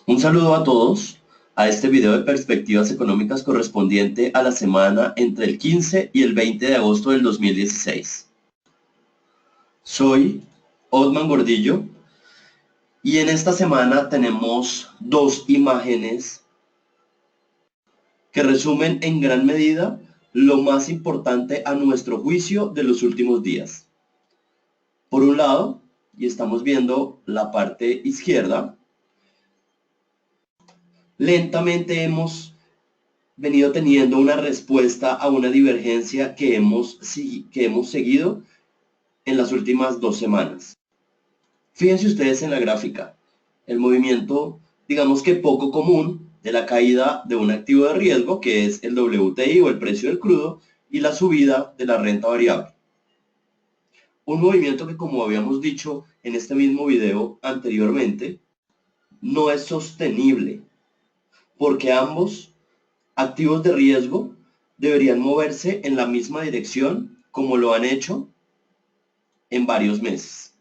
Un saludo a todos a este video de perspectivas económicas correspondiente a la semana entre el 15 y el 20 de agosto del 2016. Soy Otman Gordillo y en esta semana tenemos dos imágenes que resumen en gran medida lo más importante a nuestro juicio de los últimos días. Por un lado, y estamos viendo la parte izquierda, lentamente hemos venido teniendo una respuesta a una divergencia que hemos seguido en las últimas 2 semanas. Fíjense ustedes en la gráfica, el movimiento, digamos que poco común, de la caída de un activo de riesgo, que es el WTI o el precio del crudo, y la subida de la renta variable. Un movimiento que, como habíamos dicho en este mismo video anteriormente, no es sostenible, porque ambos activos de riesgo deberían moverse en la misma dirección como lo han hecho en varios meses.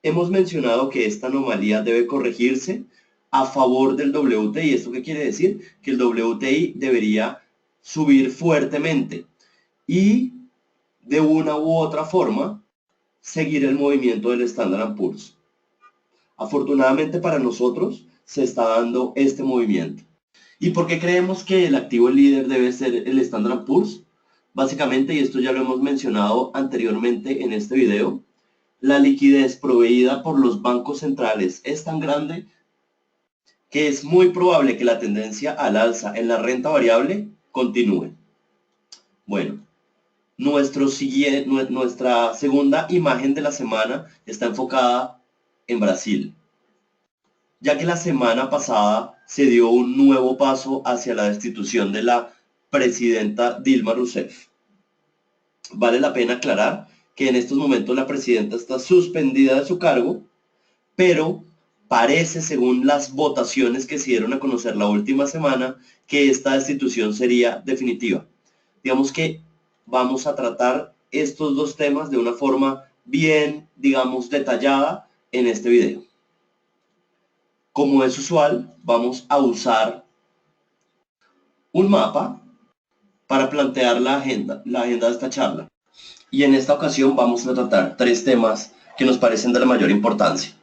Hemos mencionado que esta anomalía debe corregirse a favor del WTI. ¿Esto qué quiere decir? Que el WTI debería subir fuertemente y de una u otra forma seguir el movimiento del Standard & Poor's. Afortunadamente para nosotros se está dando este movimiento. ¿Y por qué creemos que el activo líder debe ser el Standard & Poor's? Básicamente, y esto ya lo hemos mencionado anteriormente en este video, la liquidez proveída por los bancos centrales es tan grande que es muy probable que la tendencia al alza en la renta variable continúe. Bueno, nuestra segunda imagen de la semana está enfocada en Brasil, ya que la semana pasada se dio un nuevo paso hacia la destitución de la presidenta Dilma Rousseff. Vale la pena aclarar que en estos momentos la presidenta está suspendida de su cargo, pero parece, según las votaciones que se dieron a conocer la última semana, que esta destitución sería definitiva. Digamos que vamos a tratar estos dos temas de una forma bien, digamos, detallada en este video. Como es usual, vamos a usar un mapa para plantear la agenda de esta charla. Y en esta ocasión vamos a tratar 3 temas que nos parecen de la mayor importancia.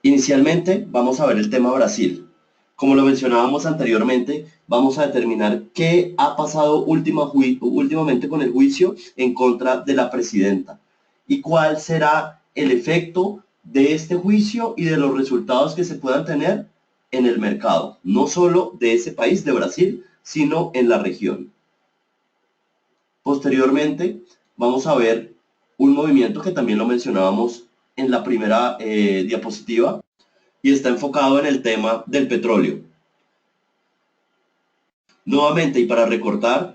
Inicialmente vamos a ver el tema Brasil. Como lo mencionábamos anteriormente, vamos a determinar qué ha pasado últimamente con el juicio en contra de la presidenta y cuál será el efecto de este juicio y de los resultados que se puedan tener en el mercado, no solo de ese país, de Brasil, sino en la región. Posteriormente, vamos a ver un movimiento que también lo mencionábamos en la primera diapositiva y está enfocado en el tema del petróleo. Nuevamente, y para recordar,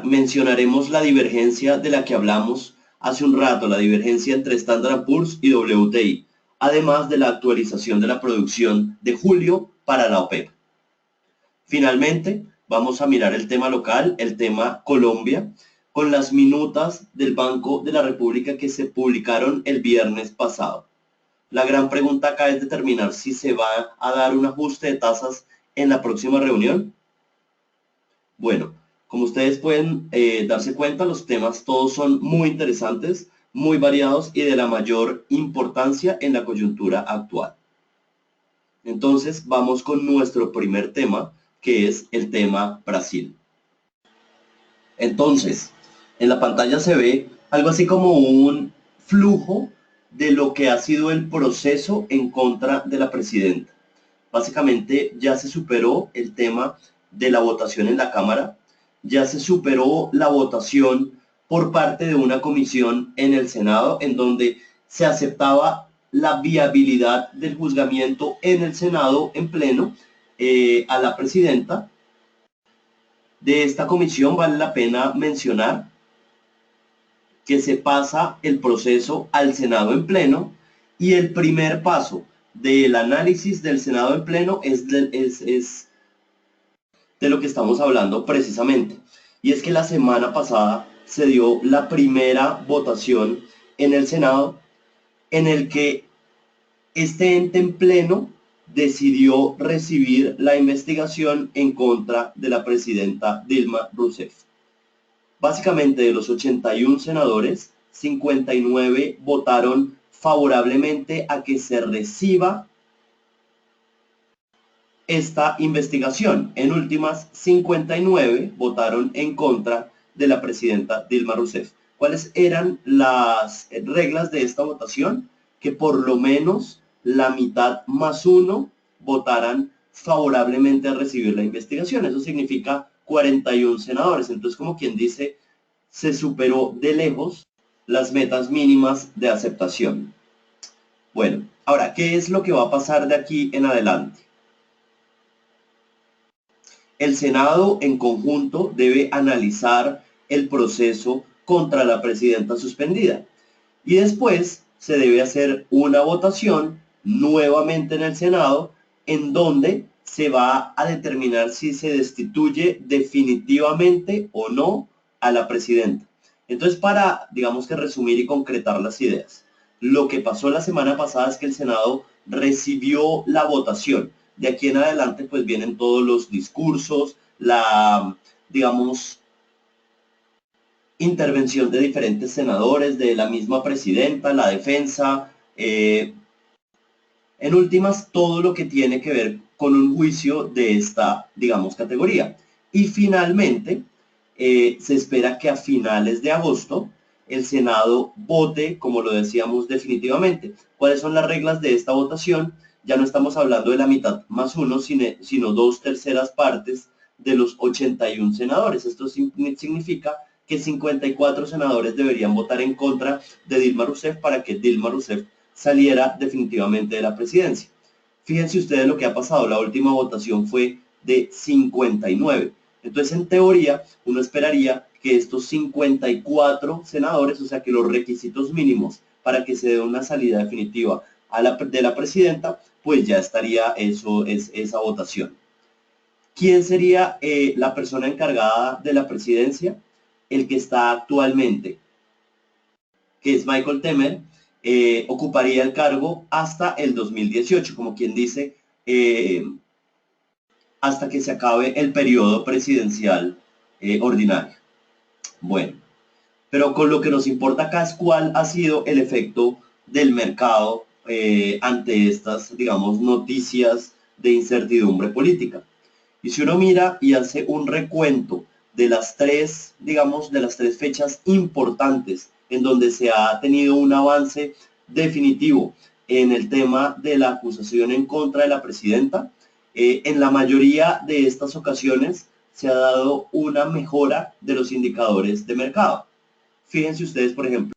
mencionaremos la divergencia de la que hablamos hace un rato, la divergencia entre Standard & Poor's y WTI, además de la actualización de la producción de julio para la OPEP. Finalmente, vamos a mirar el tema local, el tema Colombia, con las minutas del Banco de la República que se publicaron el viernes pasado. La gran pregunta acá es determinar si se va a dar un ajuste de tasas en la próxima reunión. Bueno, como ustedes pueden darse cuenta, los temas todos son muy interesantes, muy variados y de la mayor importancia en la coyuntura actual. Entonces, vamos con nuestro primer tema, que es el tema Brasil. Entonces, en la pantalla se ve algo así como un flujo de lo que ha sido el proceso en contra de la presidenta. Básicamente ya se superó el tema de la votación en la Cámara, ya se superó la votación por parte de una comisión en el Senado, en donde se aceptaba la viabilidad del juzgamiento en el Senado en pleno a la presidenta. De esta comisión vale la pena mencionar que se pasa el proceso al Senado en pleno y el primer paso del análisis del Senado en pleno es de lo que estamos hablando precisamente. Y es que la semana pasada se dio la primera votación en el Senado en el que Este ente en pleno decidió recibir la investigación en contra de la presidenta Dilma Rousseff. Básicamente, de los 81 senadores, 59 votaron favorablemente a que se reciba esta investigación. En últimas, 59 votaron en contra de la presidenta Dilma Rousseff. ¿Cuáles eran las reglas de esta votación? Que por lo menos la mitad más uno votaran favorablemente a recibir la investigación. Eso significa 41 senadores. Entonces, como quien dice, se superó de lejos las metas mínimas de aceptación. Bueno, ahora, ¿qué es lo que va a pasar de aquí en adelante? El Senado en conjunto debe analizar el proceso contra la presidenta suspendida y después se debe hacer una votación nuevamente en el Senado en donde se va a determinar si se destituye definitivamente o no a la presidenta. Entonces, para, digamos que resumir y concretar las ideas, lo que pasó la semana pasada es que el Senado recibió la votación. De aquí en adelante, pues vienen todos los discursos, la, digamos, intervención de diferentes senadores, de la misma presidenta, la defensa, en últimas, todo lo que tiene que ver con un juicio de esta, digamos, categoría. Y finalmente, se espera que a finales de agosto el Senado vote, como lo decíamos, definitivamente. ¿Cuáles son las reglas de esta votación? Ya no estamos hablando de la mitad más uno, sino 2/3 partes de los 81 senadores. Esto significa que 54 senadores deberían votar en contra de Dilma Rousseff para que Dilma Rousseff saliera definitivamente de la presidencia. Fíjense ustedes lo que ha pasado, la última votación fue de 59. Entonces, en teoría, uno esperaría que estos 54 senadores, o sea que los requisitos mínimos para que se dé una salida definitiva de la presidenta, pues ya estaría esa votación. ¿Quién sería la persona encargada de la presidencia? El que está actualmente, que es Michael Temer, ocuparía el cargo hasta el 2018, como quien dice, hasta que se acabe el periodo presidencial ordinario. Bueno, pero con lo que nos importa acá es cuál ha sido el efecto del mercado ante estas, digamos, noticias de incertidumbre política. Y si uno mira y hace un recuento de las tres, digamos, de las tres fechas importantes en donde se ha tenido un avance definitivo en el tema de la acusación en contra de la presidenta, en la mayoría de estas ocasiones se ha dado una mejora de los indicadores de mercado. Fíjense ustedes, por ejemplo,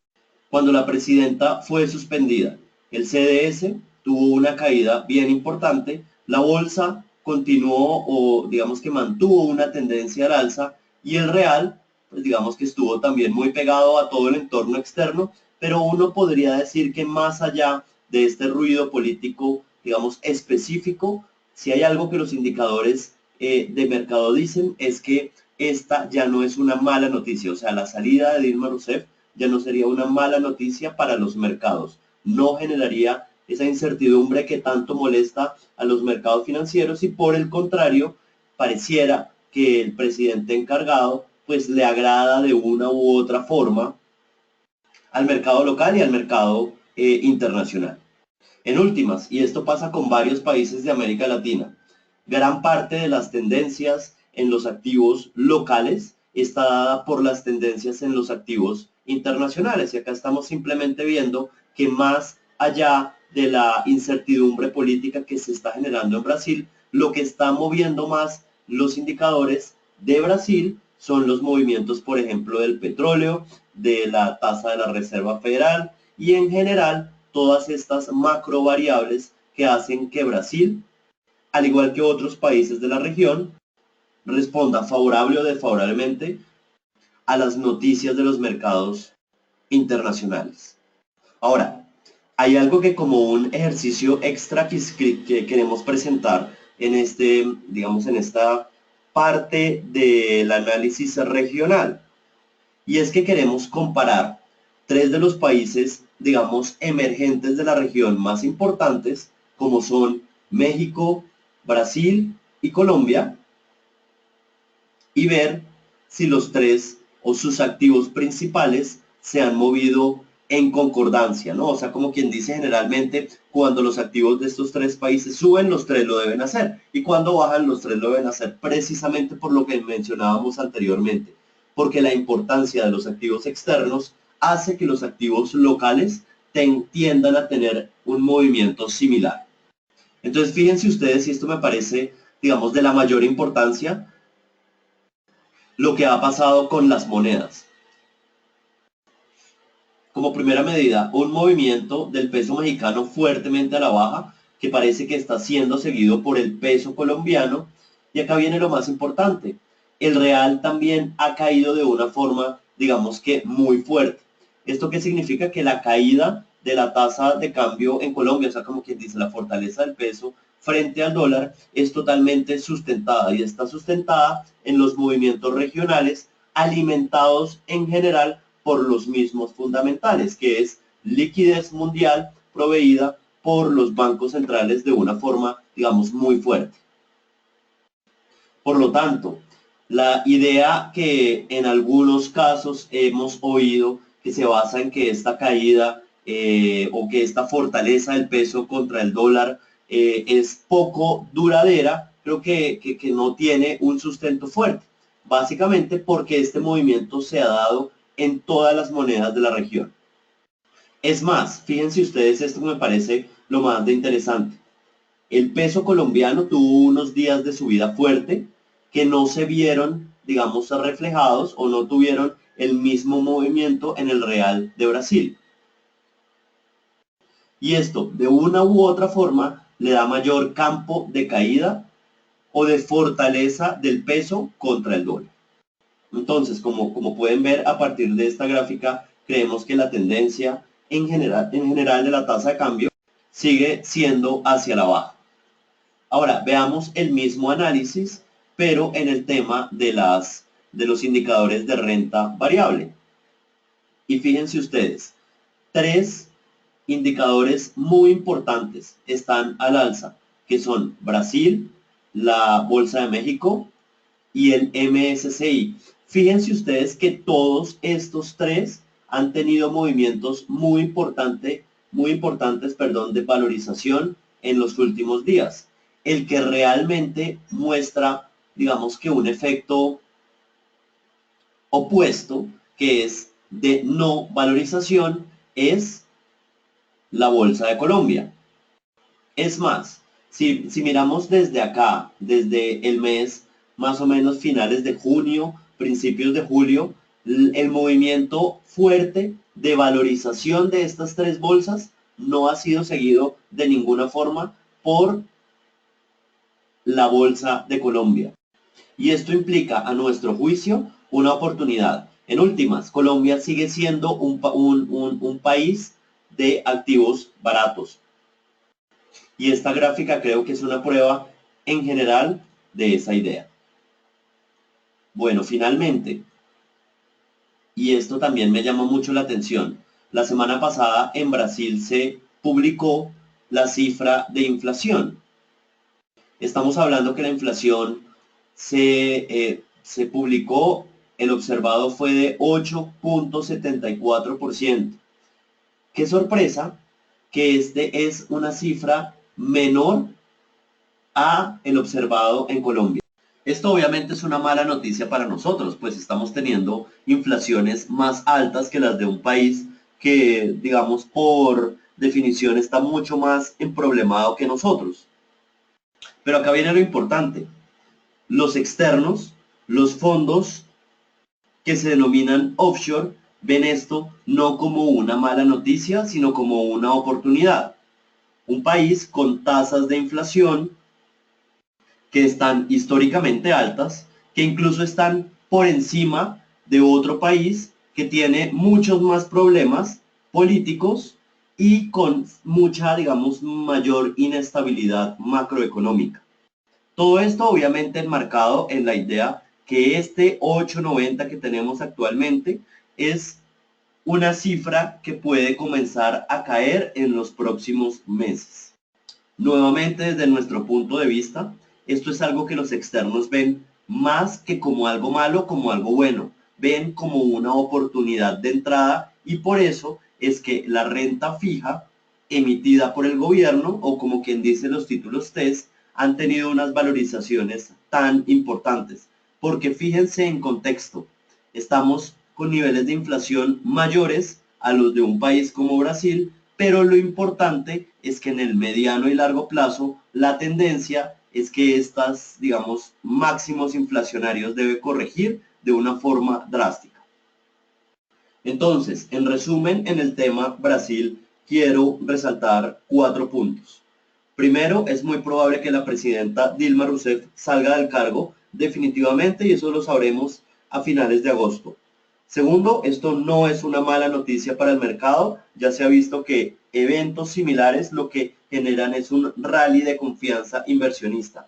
cuando la presidenta fue suspendida, el CDS tuvo una caída bien importante, la bolsa continuó o digamos que mantuvo una tendencia al alza y el real, pues digamos que estuvo también muy pegado a todo el entorno externo, pero uno podría decir que más allá de este ruido político, digamos, específico, si hay algo que los indicadores de mercado dicen es que esta ya no es una mala noticia, o sea, la salida de Dilma Rousseff ya no sería una mala noticia para los mercados, no generaría esa incertidumbre que tanto molesta a los mercados financieros y por el contrario, pareciera que el presidente encargado pues le agrada de una u otra forma al mercado local y al mercado internacional. En últimas, y esto pasa con varios países de América Latina, gran parte de las tendencias en los activos locales está dada por las tendencias en los activos internacionales. Y acá estamos simplemente viendo que más allá de la incertidumbre política que se está generando en Brasil, lo que está moviendo más los indicadores de Brasil son los movimientos, por ejemplo, del petróleo, de la tasa de la Reserva Federal y en general todas estas macro variables que hacen que Brasil, al igual que otros países de la región, responda favorable o desfavorablemente a las noticias de los mercados internacionales. Ahora, hay algo que como un ejercicio extra que queremos presentar en digamos, en esta parte del análisis regional. Y es que queremos comparar tres de los países digamos, emergentes de la región más importantes, como son México, Brasil y Colombia, y ver si los tres o sus activos principales se han movido en concordancia, ¿no? O sea, como quien dice generalmente, cuando los activos de estos tres países suben, los tres lo deben hacer, y cuando bajan, los tres lo deben hacer, precisamente por lo que mencionábamos anteriormente, porque la importancia de los activos externos hace que los activos locales tiendan a tener un movimiento similar. Entonces, fíjense ustedes, y esto me parece, digamos, de la mayor importancia, lo que ha pasado con las monedas. Como primera medida, un movimiento del peso mexicano fuertemente a la baja, que parece que está siendo seguido por el peso colombiano. Y acá viene lo más importante. El real también ha caído de una forma, digamos que muy fuerte. ¿Esto qué significa? Que la caída de la tasa de cambio en Colombia, o sea, como quien dice, la fortaleza del peso frente al dólar, es totalmente sustentada, y está sustentada en los movimientos regionales alimentados en general por los mismos fundamentales, que es liquidez mundial proveída por los bancos centrales de una forma, digamos, muy fuerte. Por lo tanto, la idea que en algunos casos hemos oído, que se basa en que esta caída o que esta fortaleza del peso contra el dólar es poco duradera, creo que no tiene un sustento fuerte, básicamente porque este movimiento se ha dado en todas las monedas de la región. Es más, fíjense ustedes, esto me parece lo más de interesante. El peso colombiano tuvo unos días de subida fuerte que no se vieron, digamos, reflejados o no tuvieron el mismo movimiento en el real de Brasil. Y esto, de una u otra forma, le da mayor campo de caída o de fortaleza del peso contra el dólar. Entonces, como pueden ver a partir de esta gráfica, creemos que la tendencia en general de la tasa de cambio sigue siendo hacia la baja. Ahora, veamos el mismo análisis, pero en el tema de los indicadores de renta variable. Y fíjense ustedes, tres indicadores muy importantes están al alza, que son Brasil, la Bolsa de México y el MSCI. Fíjense ustedes que todos estos tres han tenido movimientos muy importantes, de valorización en los últimos días. El que realmente muestra, digamos que un efecto opuesto, que es de no valorización, es la Bolsa de Colombia. Es más, si miramos desde acá, desde el mes más o menos finales de junio, principios de julio, el movimiento fuerte de valorización de estas tres bolsas no ha sido seguido de ninguna forma por la Bolsa de Colombia. Y esto implica, a nuestro juicio, una oportunidad. En últimas, Colombia sigue siendo un país de activos baratos. Y esta gráfica creo que es una prueba en general de esa idea. Bueno, finalmente, y esto también me llamó mucho la atención, la semana pasada en Brasil se publicó la cifra de inflación. Estamos hablando que la inflación se publicó, el observado fue de 8.74%. Qué sorpresa que este es una cifra menor a el observado en Colombia. Esto obviamente es una mala noticia para nosotros, pues estamos teniendo inflaciones más altas que las de un país que, digamos, por definición está mucho más emproblemado que nosotros. Pero acá viene lo importante. Los externos, los fondos que se denominan offshore, ven esto no como una mala noticia, sino como una oportunidad. Un país con tasas de inflación que están históricamente altas, que incluso están por encima de otro país que tiene muchos más problemas políticos y con mucha, digamos, mayor inestabilidad macroeconómica. Todo esto obviamente enmarcado en la idea que este 8.90 que tenemos actualmente es una cifra que puede comenzar a caer en los próximos meses. Nuevamente, desde nuestro punto de vista, esto es algo que los externos ven más que como algo malo, como algo bueno. Ven como una oportunidad de entrada y por eso es que la renta fija emitida por el gobierno, o como quien dice los títulos TES, han tenido unas valorizaciones tan importantes. Porque fíjense en contexto, estamos con niveles de inflación mayores a los de un país como Brasil, pero lo importante es que en el mediano y largo plazo la tendencia es que estas, digamos, máximos inflacionarios debe corregir de una forma drástica. Entonces, en resumen, en el tema Brasil, quiero resaltar 4 puntos. Primero, es muy probable que la presidenta Dilma Rousseff salga del cargo definitivamente y eso lo sabremos a finales de agosto. Segundo, esto no es una mala noticia para el mercado. Ya se ha visto que eventos similares lo que generan es un rally de confianza inversionista.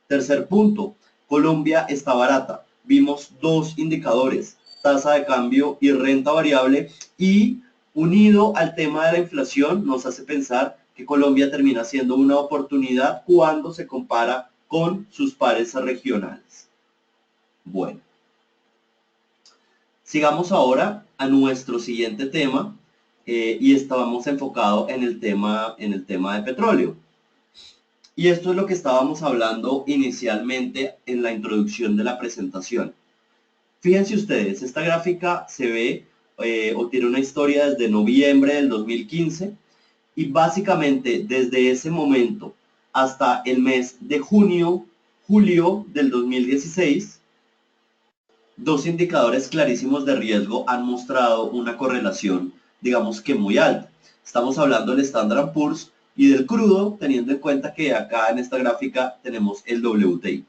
Tercer punto, Colombia está barata. Vimos 2 indicadores, tasa de cambio y renta variable, y unido al tema de la inflación nos hace pensar que Colombia termina siendo una oportunidad cuando se compara con sus pares regionales. Bueno, sigamos ahora a nuestro siguiente tema y estábamos enfocados en el tema de petróleo. Y esto es lo que estábamos hablando inicialmente en la introducción de la presentación. Fíjense ustedes, esta gráfica se ve o tiene una historia desde noviembre del 2015 y básicamente desde ese momento hasta el mes de julio del 2016, 2 indicadores clarísimos de riesgo han mostrado una correlación, digamos que muy alta. Estamos hablando del Standard & Poor's y del crudo, teniendo en cuenta que acá en esta gráfica tenemos el WTI.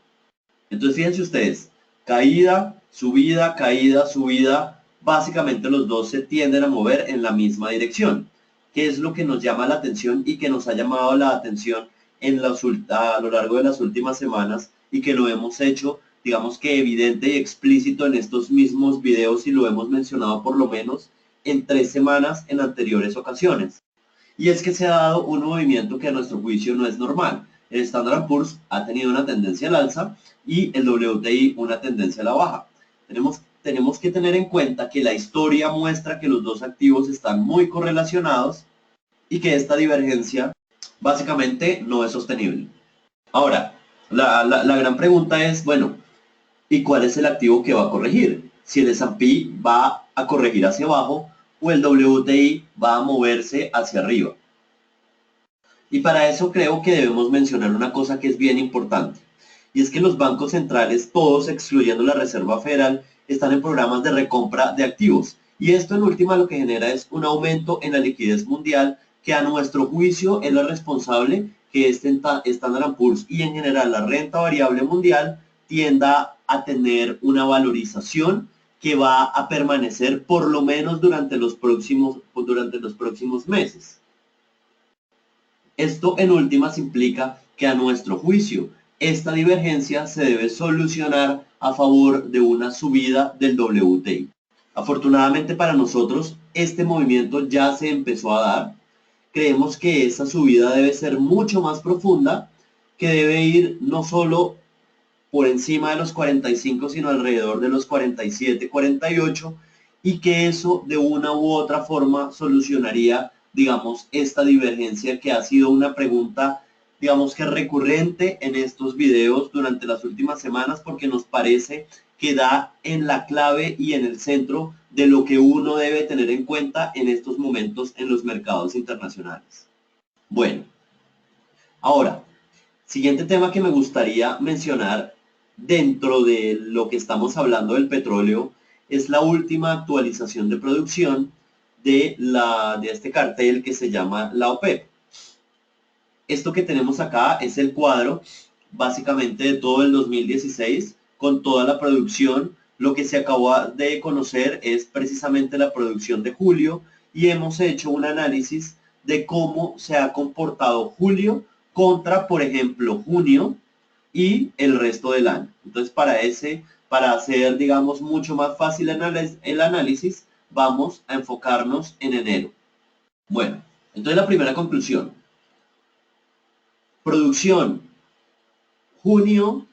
Entonces fíjense ustedes, caída, subida, básicamente los dos se tienden a mover en la misma dirección. ¿Qué es lo que nos llama la atención y que nos ha llamado la atención a lo largo de las últimas semanas y que lo hemos hecho, digamos que evidente y explícito en estos mismos videos y lo hemos mencionado por lo menos en 3 semanas en anteriores ocasiones? Y es que se ha dado un movimiento que a nuestro juicio no es normal. El Standard & Poor's ha tenido una tendencia al alza y el WTI una tendencia a la baja. Tenemos que tener en cuenta que la historia muestra que los dos activos están muy correlacionados y que esta divergencia básicamente no es sostenible. Ahora, la gran pregunta es, bueno, ¿y cuál es el activo que va a corregir? Si el S&P va a corregir hacia abajo o el WTI va a moverse hacia arriba. Y para eso creo que debemos mencionar una cosa que es bien importante. Y es que los bancos centrales, todos excluyendo la Reserva Federal, están en programas de recompra de activos. Y esto en última lo que genera es un aumento en la liquidez mundial que a nuestro juicio es la responsable que Standard & Poor's y en general la renta variable mundial tienda a tener una valorización que va a permanecer por lo menos durante los próximos meses. Esto en últimas implica que a nuestro juicio esta divergencia se debe solucionar a favor de una subida del WTI. Afortunadamente para nosotros este movimiento ya se empezó a dar. Creemos que esa subida debe ser mucho más profunda, que debe ir no solo por encima de los 45, sino alrededor de los 47, 48, y que eso de una u otra forma solucionaría, digamos, esta divergencia que ha sido una pregunta, digamos que recurrente en estos videos durante las últimas semanas, porque nos parece que da en la clave y en el centro de lo que uno debe tener en cuenta en estos momentos en los mercados internacionales. Bueno, ahora, siguiente tema que me gustaría mencionar dentro de lo que estamos hablando del petróleo es la última actualización de producción de este cartel que se llama la OPEP. Esto que tenemos acá es el cuadro básicamente de todo el 2016 con toda la producción. Lo que se acabó de conocer es precisamente la producción de julio y hemos hecho un análisis de cómo se ha comportado julio contra, por ejemplo, junio y el resto del año. Entonces, para hacer, digamos, mucho más fácil el análisis, vamos a enfocarnos en enero. Bueno, entonces la primera conclusión. Producción junio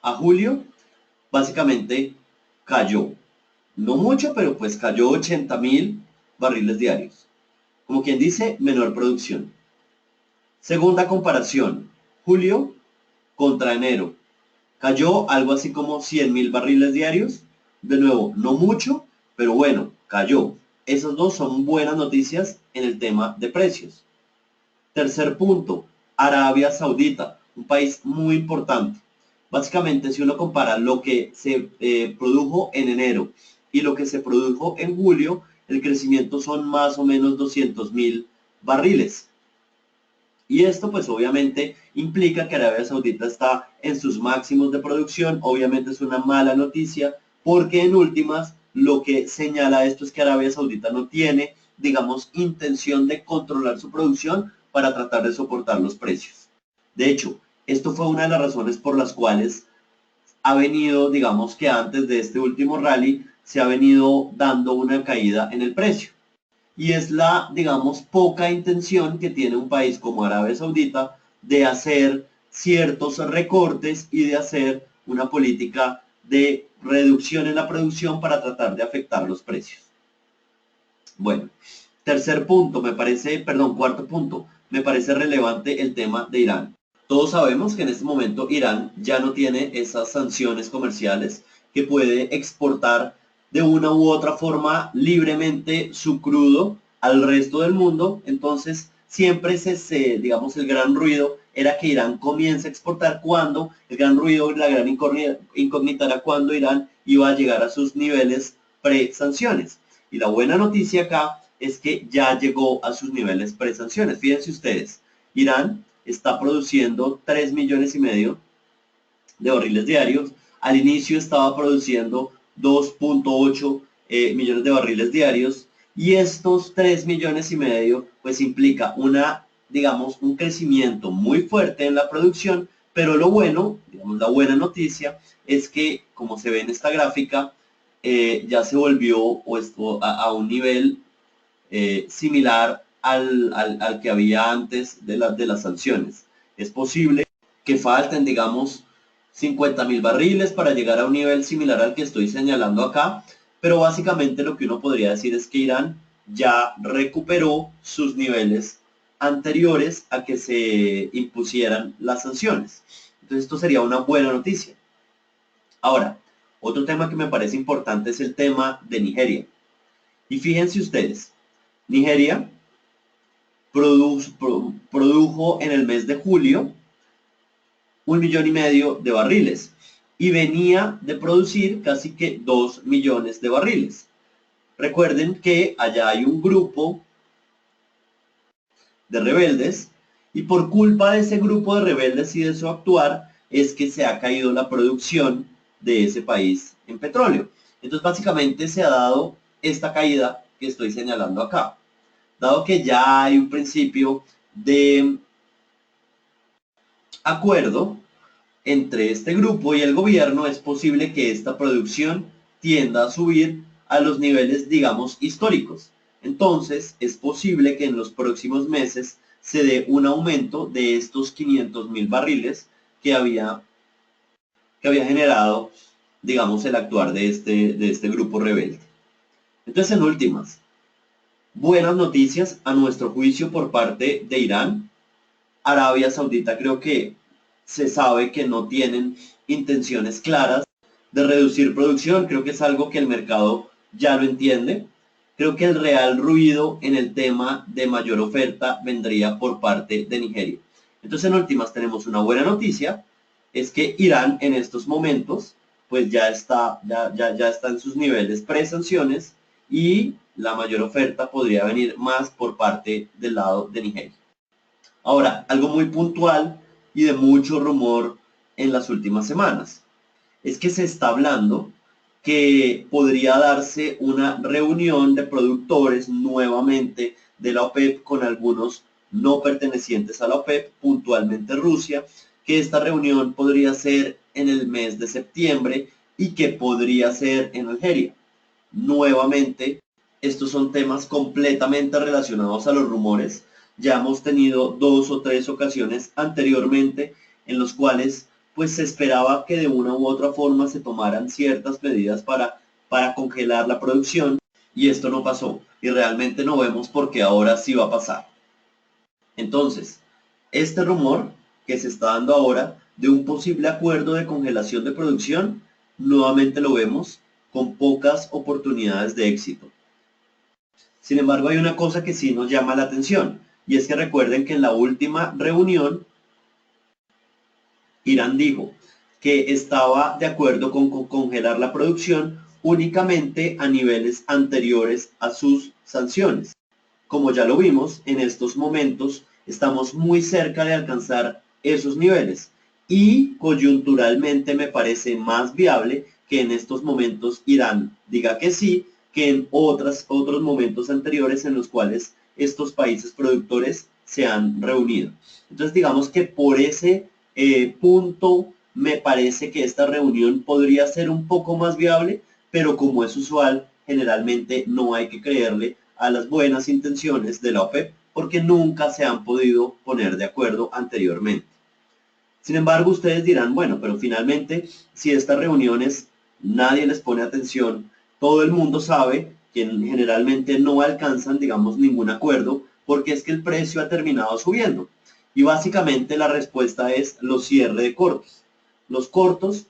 a julio básicamente cayó. No mucho, pero pues cayó 80.000 barriles diarios. Como quien dice, menor producción. Segunda comparación, julio contra enero. Cayó algo así como 100.000 barriles diarios. De nuevo, no mucho, pero bueno, cayó. Esos dos son buenas noticias en el tema de precios. Tercer punto, Arabia Saudita, un país muy importante. Básicamente, si uno compara lo que se produjo en enero y lo que se produjo en julio, el crecimiento son más o menos 200.000 barriles. Y esto pues obviamente implica que Arabia Saudita está en sus máximos de producción. Obviamente es una mala noticia porque en últimas lo que señala esto es que Arabia Saudita no tiene, digamos, intención de controlar su producción para tratar de soportar los precios. De hecho, esto fue una de las razones por las cuales ha venido, digamos que antes de este último rally, se ha venido dando una caída en el precio. Y es la, digamos, poca intención que tiene un país como Arabia Saudita de hacer ciertos recortes y de hacer una política de reducción en la producción para tratar de afectar los precios. Bueno, tercer punto, cuarto punto, me parece relevante el tema de Irán. Todos sabemos que en este momento Irán ya no tiene esas sanciones comerciales que puede exportar de una u otra forma libremente su crudo al resto del mundo. Entonces siempre digamos, el gran ruido era que Irán comience a exportar cuando, el gran ruido, la gran incógnita era cuando Irán iba a llegar a sus niveles pre-sanciones. Y la buena noticia acá es que ya llegó a sus niveles pre-sanciones. Fíjense ustedes, Irán está produciendo 3,5 millones de barriles diarios. Al inicio estaba produciendo 2,8 millones de barriles diarios. Y estos 3,5 millones pues implica digamos, un crecimiento muy fuerte en la producción, pero lo bueno, digamos, la buena noticia es que, como se ve en esta gráfica, ya se volvió a un nivel similar al que había antes de las sanciones. Es posible que falten, digamos, 50.000 barriles para llegar a un nivel similar al que estoy señalando acá, pero básicamente lo que uno podría decir es que Irán ya recuperó sus niveles anteriores a que se impusieran las sanciones. Entonces esto sería una buena noticia. Ahora, otro tema que me parece importante es el tema de Nigeria. Y fíjense ustedes, Nigeria produjo en el mes de julio 1,5 millones de barriles y venía de producir casi que 2 millones de barriles. Recuerden que allá hay un grupo de rebeldes y por culpa de ese grupo de rebeldes y de su actuar es que se ha caído la producción de ese país en petróleo. Entonces básicamente se ha dado esta caída que estoy señalando acá. Dado que ya hay un principio de acuerdo entre este grupo y el gobierno, es posible que esta producción tienda a subir a los niveles, digamos, históricos. Entonces, es posible que en los próximos meses se dé un aumento de estos 500.000 barriles que había generado, digamos, el actuar de este grupo rebelde. Entonces, en últimas, buenas noticias a nuestro juicio por parte de Irán. Arabia Saudita creo que se sabe que no tienen intenciones claras de reducir producción. Creo que es algo que el mercado ya lo entiende. Creo que el real ruido en el tema de mayor oferta vendría por parte de Nigeria. Entonces, en últimas, tenemos una buena noticia, es que Irán en estos momentos pues ya está en sus niveles pre-sanciones y la mayor oferta podría venir más por parte del lado de Nigeria. Ahora, algo muy puntual y de mucho rumor en las últimas semanas es que se está hablando que podría darse una reunión de productores nuevamente de la OPEP con algunos no pertenecientes a la OPEP, puntualmente Rusia, que esta reunión podría ser en el mes de septiembre y que podría ser en Algeria. Nuevamente, Estos son temas completamente relacionados a los rumores. Ya hemos tenido 2 o 3 ocasiones anteriormente en los cuales pues se esperaba que de una u otra forma se tomaran ciertas medidas para congelar la producción y esto no pasó y realmente no vemos por qué ahora sí va a pasar. Entonces, este rumor que se está dando ahora de un posible acuerdo de congelación de producción, nuevamente lo vemos con pocas oportunidades de éxito. Sin embargo, hay una cosa que sí nos llama la atención, y es que recuerden que en la última reunión, Irán dijo que estaba de acuerdo con congelar la producción únicamente a niveles anteriores a sus sanciones. Como ya lo vimos, en estos momentos estamos muy cerca de alcanzar esos niveles y coyunturalmente me parece más viable que en estos momentos Irán diga que sí, que en otros momentos anteriores en los cuales estos países productores se han reunido. Entonces digamos que por ese punto me parece que esta reunión podría ser un poco más viable, pero como es usual, generalmente no hay que creerle a las buenas intenciones de la OPEP porque nunca se han podido poner de acuerdo anteriormente. Sin embargo, ustedes dirán, bueno, pero finalmente, si estas reuniones nadie les pone atención, todo el mundo sabe que generalmente no alcanzan, digamos, ningún acuerdo porque es que el precio ha terminado subiendo. Y básicamente la respuesta es los cierres de cortos. Los cortos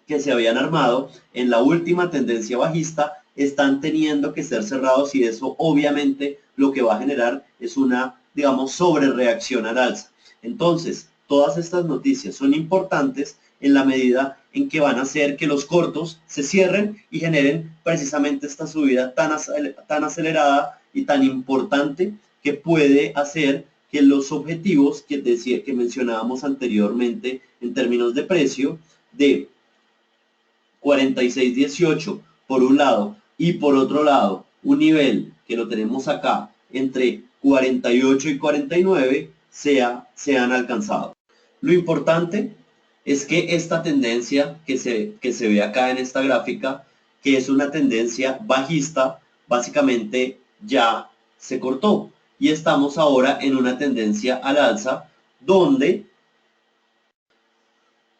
que se habían armado en la última tendencia bajista están teniendo que ser cerrados y eso obviamente lo que va a generar es una, digamos, sobrereacción al alza. Entonces, todas estas noticias son importantes en la medida en que van a hacer que los cortos se cierren y generen precisamente esta subida tan acelerada y tan importante que puede hacer que los objetivos que mencionábamos anteriormente en términos de precio de 46.18 por un lado y por otro lado un nivel que lo tenemos acá entre 48 y 49 sean alcanzados. Lo importante es que esta tendencia que se ve acá en esta gráfica, que es una tendencia bajista, básicamente ya se cortó y estamos ahora en una tendencia al alza donde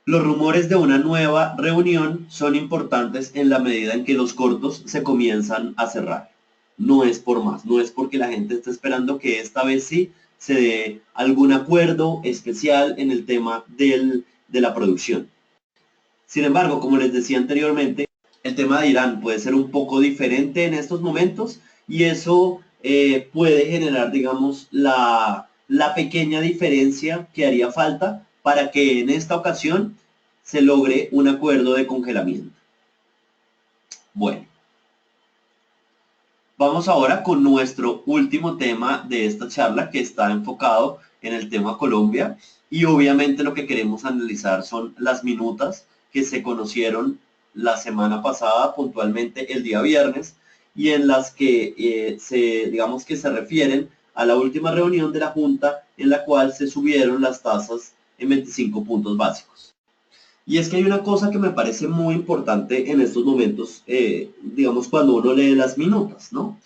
los rumores de una nueva reunión son importantes en la medida en que los cortos se comienzan a cerrar. No es por más, no es porque la gente esté esperando que esta vez sí se dé algún acuerdo especial en el tema de la producción. Sin embargo, como les decía anteriormente, el tema de Irán puede ser un poco diferente en estos momentos y eso puede generar, digamos, la pequeña diferencia que haría falta para que en esta ocasión se logre un acuerdo de congelamiento. Bueno, vamos ahora con nuestro último tema de esta charla que está enfocado en el tema Colombia y obviamente lo que queremos analizar son las minutas que se conocieron la semana pasada, puntualmente el día viernes, y en las que digamos que se refieren a la última reunión de la Junta en la cual se subieron las tasas en 25 puntos básicos. Y es que hay una cosa que me parece muy importante en estos momentos, digamos, cuando uno lee las minutas, ¿no?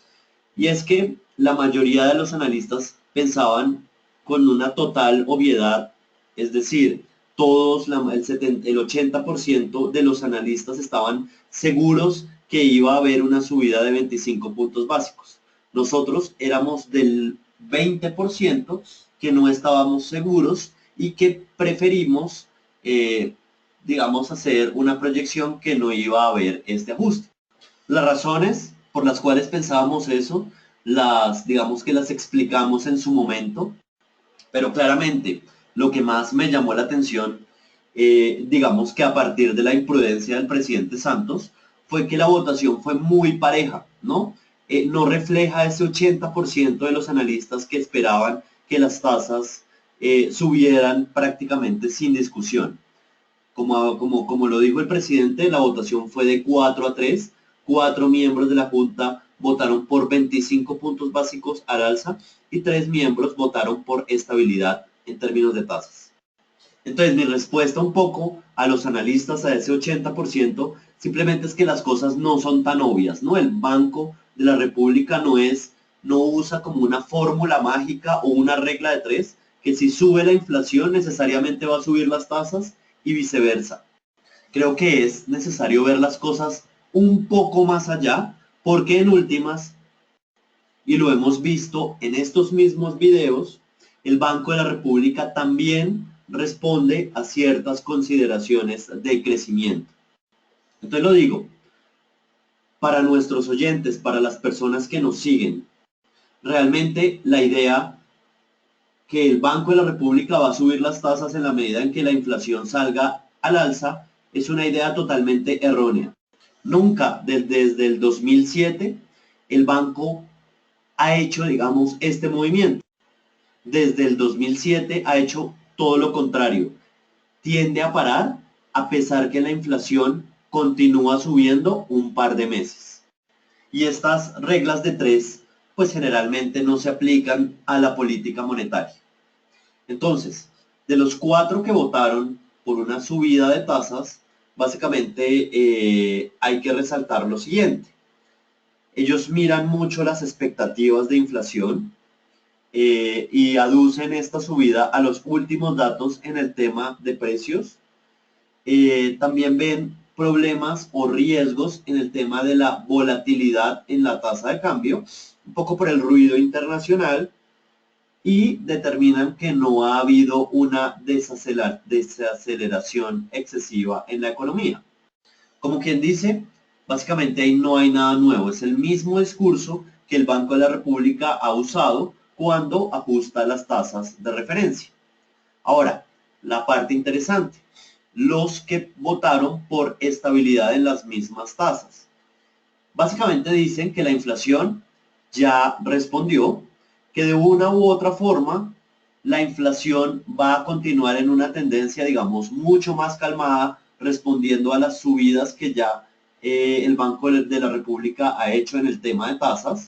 Y es que la mayoría de los analistas pensaban con una total obviedad, es decir, todos, el 80% de los analistas estaban seguros que iba a haber una subida de 25 puntos básicos. Nosotros éramos del 20% que no estábamos seguros y que preferimos digamos, hacer una proyección que no iba a haber este ajuste. Las razones por las cuales pensábamos eso, digamos que las explicamos en su momento, pero claramente lo que más me llamó la atención, digamos que a partir de la imprudencia del presidente Santos, fue que la votación fue muy pareja, ¿no? No refleja ese 80% de los analistas que esperaban que las tasas subieran prácticamente sin discusión. Como lo dijo el presidente, la votación fue de 4-3. 4 miembros de la Junta votaron por 25 puntos básicos al alza y 3 miembros votaron por estabilidad en términos de tasas. Entonces, mi respuesta un poco a los analistas, a ese 80%, Simplemente es que las cosas no son tan obvias, ¿no? El Banco de la República no usa como una fórmula mágica o una regla de tres, que si sube la inflación necesariamente va a subir las tasas y viceversa. Creo que es necesario ver las cosas un poco más allá, porque en últimas, y lo hemos visto en estos mismos videos, el Banco de la República también responde a ciertas consideraciones de crecimiento. Entonces lo digo, para nuestros oyentes, para las personas que nos siguen, realmente la idea que el Banco de la República va a subir las tasas en la medida en que la inflación salga al alza es una idea totalmente errónea. Nunca desde el 2007 el banco ha hecho, digamos, este movimiento. Desde el 2007 ha hecho todo lo contrario. Tiende a parar a pesar que la inflación continúa subiendo un par de meses. Y estas reglas de tres, pues generalmente no se aplican a la política monetaria. Entonces, de los 4 que votaron por una subida de tasas, básicamente hay que resaltar lo siguiente. Ellos miran mucho las expectativas de inflación y aducen esta subida a los últimos datos en el tema de precios. También ven problemas o riesgos en el tema de la volatilidad en la tasa de cambio, un poco por el ruido internacional, y determinan que no ha habido una desaceleración excesiva en la economía. Como quien dice, básicamente ahí no hay nada nuevo, es el mismo discurso que el Banco de la República ha usado cuando ajusta las tasas de referencia. Ahora, la parte interesante, los que votaron por estabilidad en las mismas tasas. Básicamente dicen que la inflación ya respondió, que de una u otra forma la inflación va a continuar en una tendencia, digamos, mucho más calmada, respondiendo a las subidas que ya el Banco de la República ha hecho en el tema de tasas.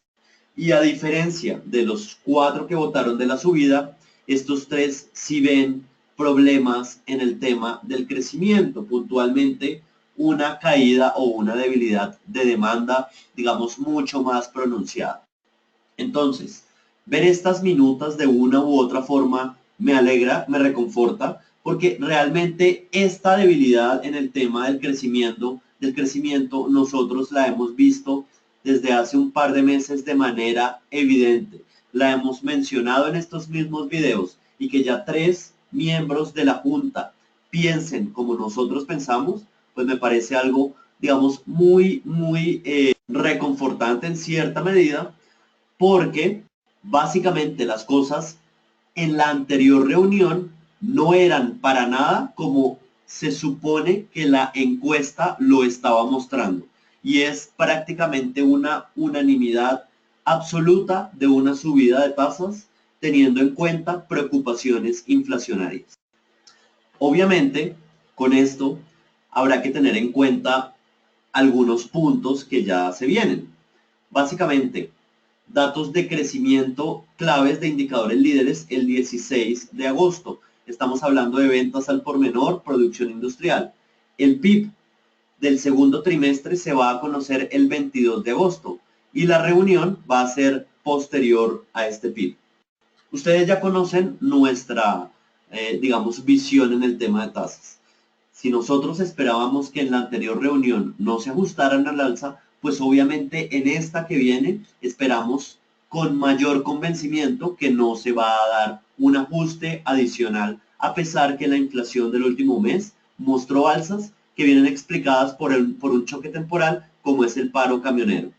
Y a diferencia de los 4 que votaron de la subida, estos 3 sí ven problemas en el tema del crecimiento, puntualmente una caída o una debilidad de demanda, digamos, mucho más pronunciada. Entonces, ver estas minutas de una u otra forma me alegra, me reconforta, porque realmente esta debilidad en el tema del crecimiento nosotros la hemos visto desde hace un par de meses de manera evidente. La hemos mencionado en estos mismos videos, y que ya 3 miembros de la Junta piensen como nosotros pensamos, pues me parece algo, digamos, muy reconfortante en cierta medida, porque básicamente las cosas en la anterior reunión no eran para nada como se supone que la encuesta lo estaba mostrando, y es prácticamente una unanimidad absoluta de una subida de tasas teniendo en cuenta preocupaciones inflacionarias. Obviamente, con esto habrá que tener en cuenta algunos puntos que ya se vienen. Básicamente, datos de crecimiento claves de indicadores líderes el 16 de agosto. Estamos hablando de ventas al por menor, producción industrial. El PIB del segundo trimestre se va a conocer el 22 de agosto y la reunión va a ser posterior a este PIB. Ustedes ya conocen nuestra, digamos, visión en el tema de tasas. Si nosotros esperábamos que en la anterior reunión no se ajustaran al alza, pues obviamente en esta que viene esperamos con mayor convencimiento que no se va a dar un ajuste adicional, a pesar que la inflación del último mes mostró alzas que vienen explicadas por un choque temporal como es el paro camionero.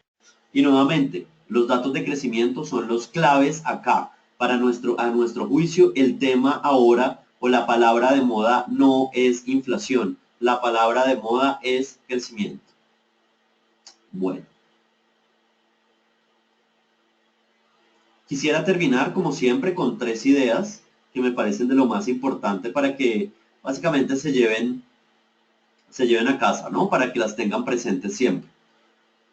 Y nuevamente, los datos de crecimiento son los claves acá. A nuestro juicio, el tema ahora o la palabra de moda no es inflación, la palabra de moda es crecimiento. Bueno, quisiera terminar como siempre con 3 ideas que me parecen de lo más importante para que básicamente se lleven a casa, ¿no? Para que las tengan presentes siempre.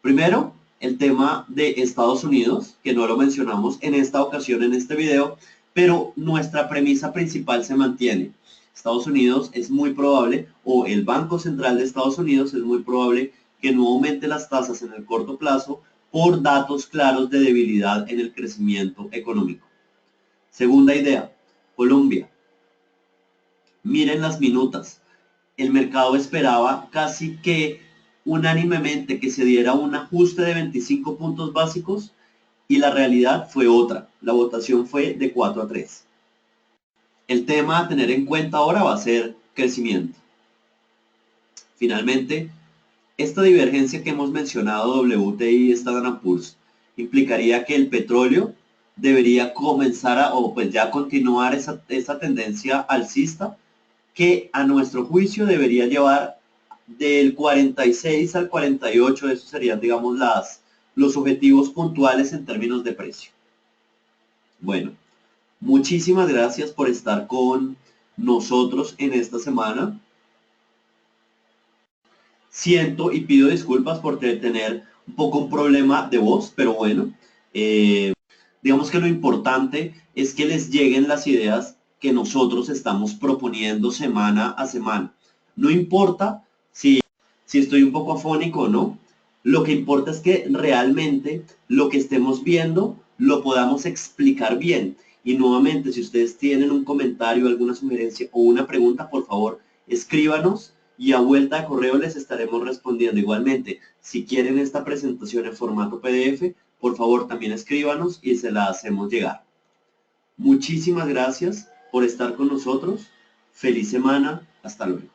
Primero, el tema de Estados Unidos, que no lo mencionamos en esta ocasión en este video, pero nuestra premisa principal se mantiene. Estados Unidos es muy probable, o el Banco Central de Estados Unidos es muy probable que no aumente las tasas en el corto plazo por datos claros de debilidad en el crecimiento económico. Segunda idea, Colombia. Miren las minutas. El mercado esperaba casi que unánimemente que se diera un ajuste de 25 puntos básicos y la realidad fue otra. La votación fue de 4-3. El tema a tener en cuenta ahora va a ser crecimiento. Finalmente, esta divergencia que hemos mencionado, WTI y Standard & Poor's, implicaría que el petróleo debería comenzar o pues ya continuar esa tendencia alcista que a nuestro juicio debería llevar del 46 al 48, esos serían, digamos, los objetivos puntuales en términos de precio. Bueno, muchísimas gracias por estar con nosotros en esta semana. Siento y pido disculpas por tener un poco un problema de voz, pero bueno, digamos que lo importante es que les lleguen las ideas que nosotros estamos proponiendo semana a semana. No importa si estoy un poco afónico o no, lo que importa es que realmente lo que estemos viendo lo podamos explicar bien. Y nuevamente, si ustedes tienen un comentario, alguna sugerencia o una pregunta, por favor, escríbanos y a vuelta de correo les estaremos respondiendo. Igualmente, si quieren esta presentación en formato PDF, por favor también escríbanos y se la hacemos llegar. Muchísimas gracias por estar con nosotros. Feliz semana. Hasta luego.